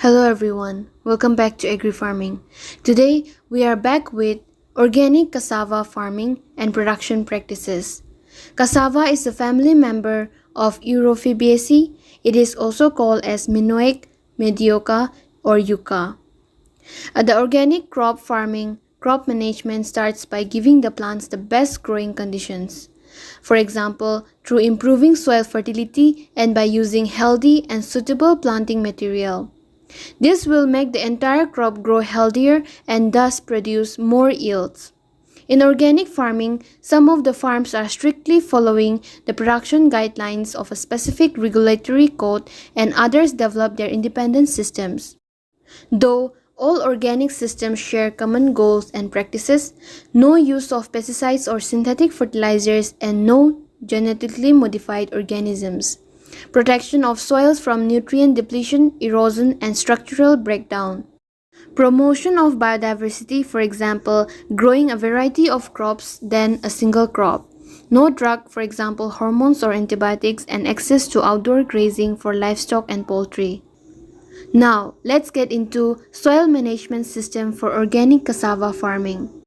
Hello everyone, welcome back to Agri farming. Today we are back with organic cassava farming and production practices. Cassava is a family member of Europhaceae. It is also called as Minoic, Medioca or Yucca. The organic crop farming, crop management starts by giving the plants the best growing conditions. For example, through improving soil fertility and by using healthy and suitable planting material. This will make the entire crop grow healthier and thus produce more yields. In organic farming, some of the farms are strictly following the production guidelines of a specific regulatory code and others develop their independent systems. Though all organic systems share common goals and practices, no use of pesticides or synthetic fertilizers and no genetically modified organisms. Protection of soils from nutrient depletion, erosion, and structural breakdown. Promotion of biodiversity, for example, growing a variety of crops than a single crop. No drug, for example, hormones or antibiotics, and access to outdoor grazing for livestock and poultry. Now, let's get into soil management system for organic cassava farming.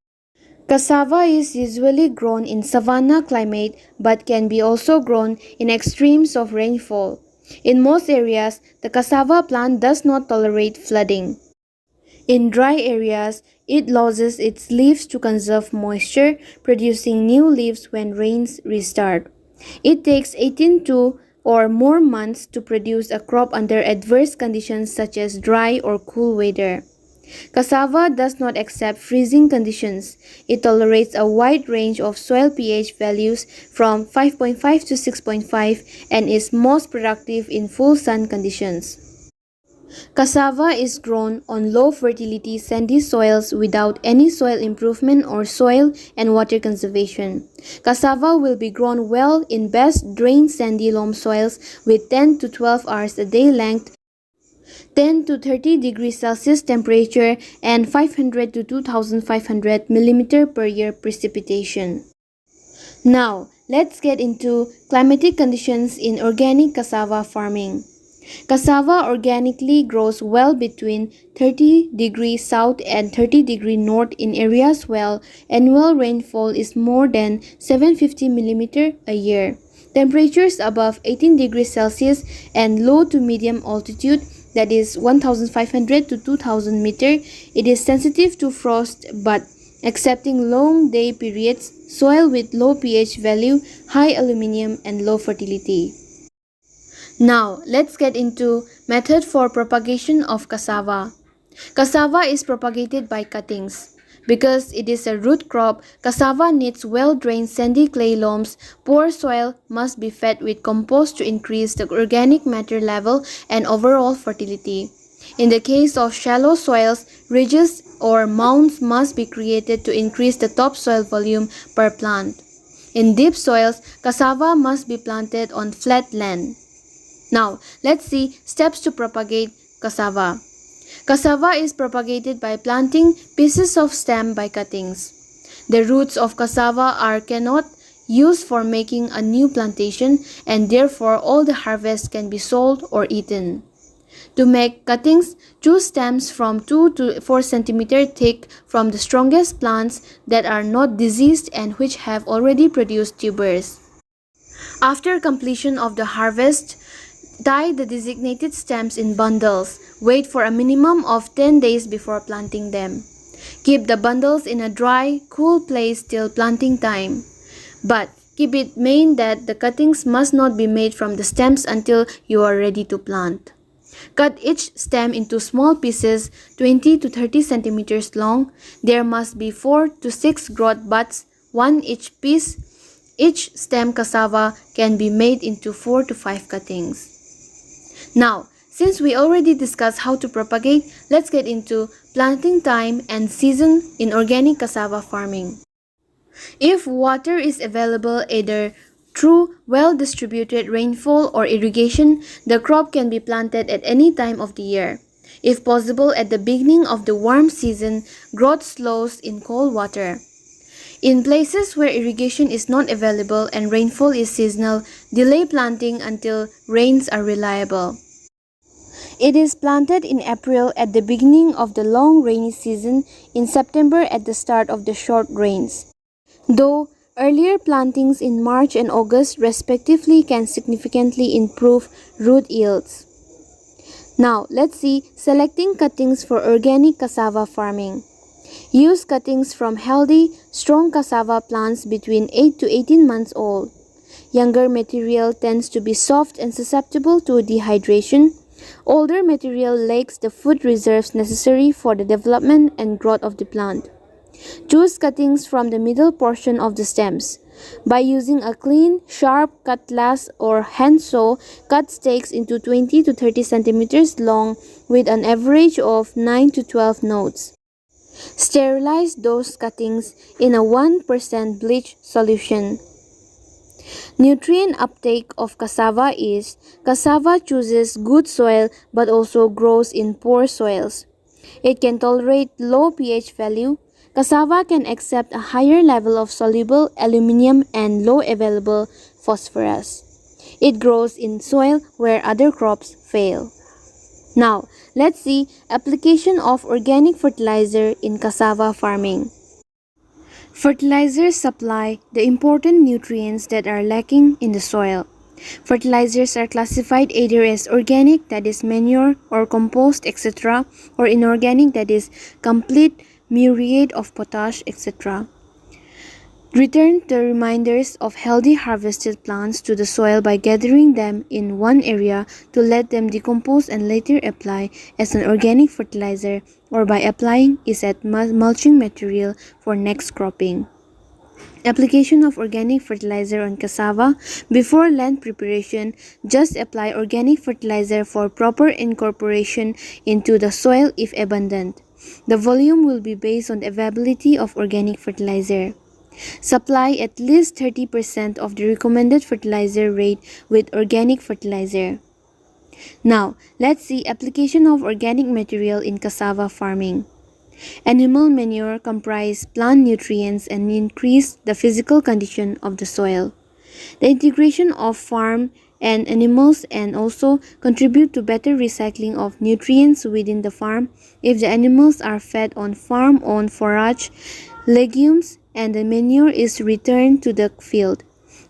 Cassava is usually grown in savanna climate but can be also grown in extremes of rainfall. In most areas, the cassava plant does not tolerate flooding. In dry areas, it loses its leaves to conserve moisture, producing new leaves when rains restart. It takes 18 to or more months to produce a crop under adverse conditions such as dry or cool weather. Cassava does not accept freezing conditions. It tolerates a wide range of soil pH values from 5.5 to 6.5 and is most productive in full sun conditions. Cassava is grown on low fertility sandy soils without any soil improvement or soil and water conservation. Cassava will be grown well in best drained sandy loam soils with 10 to 12 hours a day length, 10 to 30 degrees Celsius temperature, and 500 to 2500 mm per year precipitation. Now, let's get into climatic conditions in organic cassava farming. Cassava organically grows well between 30 degrees south and 30 degrees north in areas where annual rainfall is more than 750 mm a year. Temperatures above 18 degrees Celsius and low to medium altitude, that is 1500 to 2000 meter, it is sensitive to frost but accepting long day periods, soil with low pH value, high aluminum and low fertility. Now, let's get into method for propagation of cassava. Cassava is propagated by cuttings. Because it is a root crop, cassava needs well-drained sandy clay loams. Poor soil must be fed with compost to increase the organic matter level and overall fertility. In the case of shallow soils, ridges or mounds must be created to increase the topsoil volume per plant. In deep soils, cassava must be planted on flat land. Now, let's see steps to propagate cassava. Cassava is propagated by planting pieces of stem by cuttings. The roots of cassava are cannot used for making a new plantation and therefore all the harvest can be sold or eaten. To make cuttings, choose stems from 2 to 4 cm thick from the strongest plants that are not diseased and which have already produced tubers. After completion of the harvest, tie the designated stems in bundles. Wait for a minimum of 10 days before planting them. Keep the bundles in a dry, cool place till planting time. But keep it in mind that the cuttings must not be made from the stems until you are ready to plant. Cut each stem into small pieces 20 to 30 centimeters long. There must be 4 to 6 growth buds, one each piece. Each stem cassava can be made into 4 to 5 cuttings. Now, since we already discussed how to propagate, let's get into planting time and season in organic cassava farming. If water is available either through well-distributed rainfall or irrigation, the crop can be planted at any time of the year. If possible, at the beginning of the warm season, growth slows in cold water. In places where irrigation is not available and rainfall is seasonal, delay planting until rains are reliable. It is planted in April at the beginning of the long rainy season, in September at the start of the short rains. Though earlier plantings in March and August respectively can significantly improve root yields. Now let's see selecting cuttings for organic cassava farming. Use cuttings from healthy, strong cassava plants between 8 to 18 months old. Younger material tends to be soft and susceptible to dehydration. Older material lacks the food reserves necessary for the development and growth of the plant. Choose cuttings from the middle portion of the stems. By using a clean, sharp cutlass or hand saw, cut stakes into 20 to 30 centimeters long with an average of 9 to 12 nodes. Sterilize those cuttings in a 1% bleach solution. Nutrient uptake of cassava is cassava chooses good soil but also grows in poor soils. It can tolerate low pH value. Cassava can accept a higher level of soluble aluminum and low available phosphorus. It grows in soil where other crops fail. Now, let's see application of organic fertilizer in cassava farming. Fertilizers supply the important nutrients that are lacking in the soil. Fertilizers are classified either as organic, that is manure or compost, etc., or inorganic, that is complete muriate of potash, etc. Return the reminders of healthy harvested plants to the soil by gathering them in one area to let them decompose and later apply as an organic fertilizer or by applying it as mulching material for next cropping. Application of organic fertilizer on cassava. Before land preparation, just apply organic fertilizer for proper incorporation into the soil if abundant. The volume will be based on the availability of organic fertilizer. Supply at least 30% of the recommended fertilizer rate with organic fertilizer. Now, let's see application of organic material in cassava farming. Animal manure comprise plant nutrients and increase the physical condition of the soil. The integration of farm and animals and also contribute to better recycling of nutrients within the farm if the animals are fed on farm-owned forage, legumes, and the manure is returned to the field.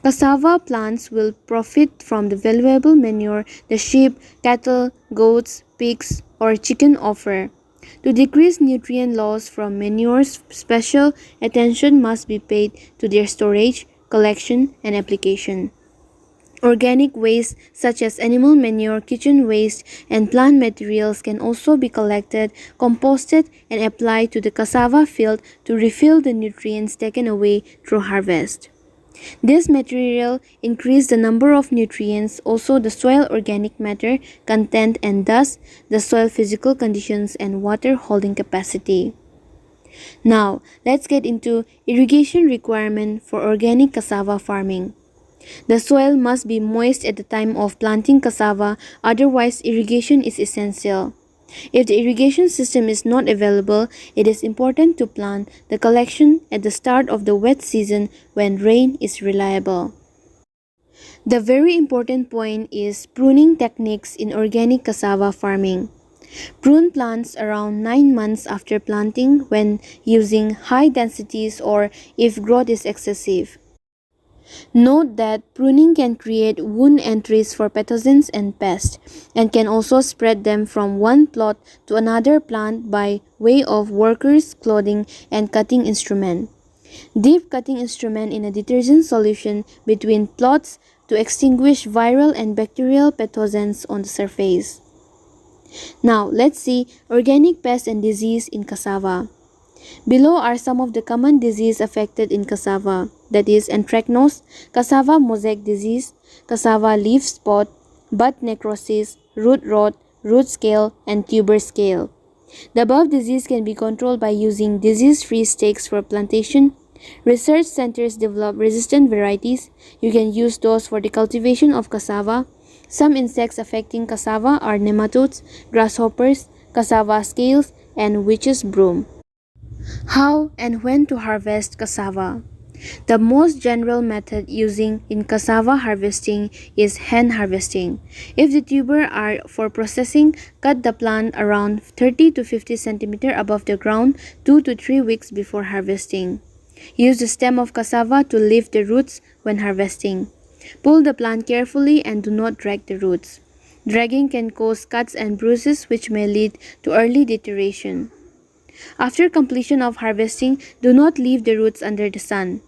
Cassava plants will profit from the valuable manure the sheep, cattle, goats, pigs, or chicken offer. To decrease nutrient loss from manures, special attention must be paid to their storage, collection, and application. Organic waste such as animal manure, kitchen waste, and plant materials can also be collected, composted, and applied to the cassava field to refill the nutrients taken away through harvest. This material increase the number of nutrients, also the soil organic matter content, and thus the soil physical conditions and water holding capacity. Now, let's get into irrigation requirement for organic cassava farming. The soil must be moist at the time of planting cassava, otherwise irrigation is essential. If the irrigation system is not available, it is important to plant the collection at the start of the wet season when rain is reliable. The very important point is pruning techniques in organic cassava farming. Prune plants around 9 months after planting when using high densities or if growth is excessive. Note that pruning can create wound entries for pathogens and pests, and can also spread them from one plot to another plant by way of workers, clothing, and cutting instrument. Dip cutting instrument in a detergent solution between plots to extinguish viral and bacterial pathogens on the surface. Now, let's see organic pest and disease in cassava. Below are some of the common diseases affected in cassava, that is anthracnose, cassava mosaic disease, cassava leaf spot, bud necrosis, root rot, root scale, and tuber scale. The above disease can be controlled by using disease-free stakes for plantation. Research centers develop resistant varieties. You can use those for the cultivation of cassava. Some insects affecting cassava are nematodes, grasshoppers, cassava scales, and witch's broom. How and when to harvest cassava? The most general method using in cassava harvesting is hand harvesting. If the tuber are for processing, cut the plant around 30 to 50 cm above the ground 2 to 3 weeks before harvesting. Use the stem of cassava to lift the roots when harvesting. Pull the plant carefully and do not drag the roots. Dragging can cause cuts and bruises which may lead to early deterioration. After completion of harvesting, do not leave the roots under the sun.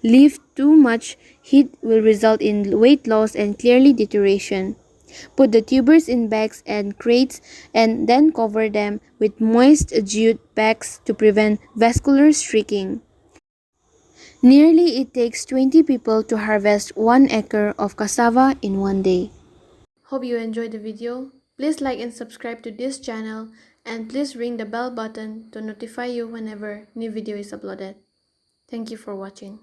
Leave too much heat will result in weight loss and clearly deterioration. Put the tubers in bags and crates and then cover them with moist jute bags to prevent vascular streaking. Nearly it takes 20 people to harvest 1 acre of cassava in one day. Hope you enjoyed the video. Please like and subscribe to this channel and please ring the bell button to notify you whenever new video is uploaded. Thank you for watching.